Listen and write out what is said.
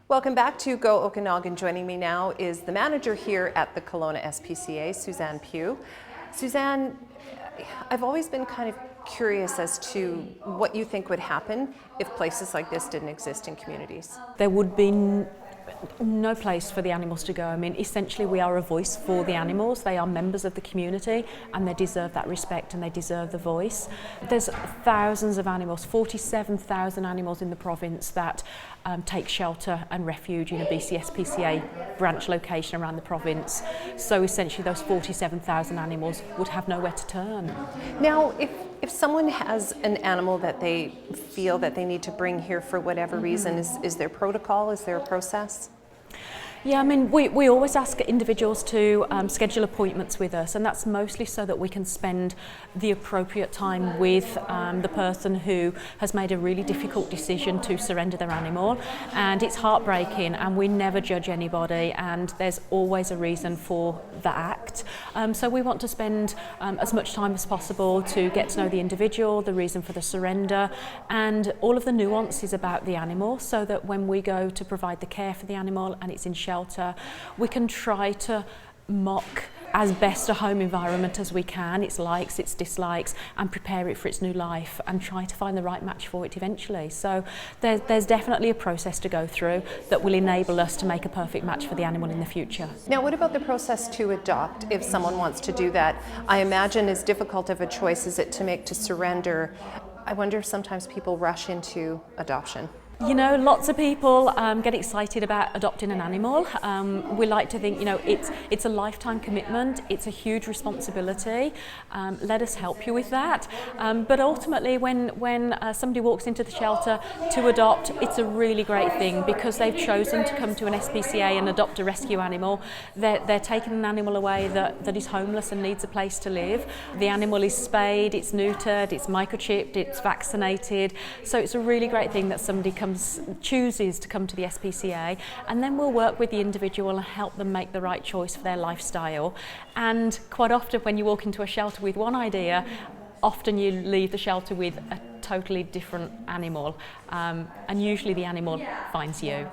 Welcome back to Go Okanagan. Joining me now is the manager here at the Kelowna SPCA, Suzanne Pugh. Suzanne, I've always been kind of curious as to what you think would happen if places like this didn't exist in communities. There would be no place for the animals to go. I mean, essentially we are a voice for the animals. They are members of the community and they deserve that respect and they deserve the voice. There's thousands of animals, 47,000 animals in the province that take shelter and refuge in a BC SPCA branch location around the province. So essentially those 47,000 animals would have nowhere to turn. Now, if someone has an animal that they feel that they need to bring here for whatever reason, is there protocol? Is there a process? Yeah, I mean, we always ask individuals to schedule appointments with us, and that's mostly so that we can spend the appropriate time with the person who has made a really difficult decision to surrender their animal. And it's heartbreaking, and we never judge anybody, and there's always a reason for the act. So we want to spend as much time as possible to get to know the individual, the reason for the surrender, and all of the nuances about the animal, so that when we go to provide the care for the animal and it's in shelter, we can try to mock as best a home environment as we can, its likes, its dislikes, and prepare it for its new life and try to find the right match for it eventually. So there's definitely a process to go through that will enable us to make a perfect match for the animal in the future. Now, what about the process to adopt if someone wants to do that? I imagine as difficult of a choice as it to make to surrender. I wonder if sometimes people rush into adoption. You know, lots of people get excited about adopting an animal. We like to think, you know, it's a lifetime commitment, it's a huge responsibility. Let us help you with that. But ultimately, when somebody walks into the shelter to adopt, it's a really great thing because they've chosen to come to an SPCA and adopt a rescue animal. They're taking an animal away that is homeless and needs a place to live. The animal is spayed, it's neutered, it's microchipped, it's vaccinated. So it's a really great thing that somebody chooses to come to the SPCA, and then we'll work with the individual and help them make the right choice for their lifestyle. And quite often when you walk into a shelter with one idea, often you leave the shelter with a totally different animal, and usually the animal finds you.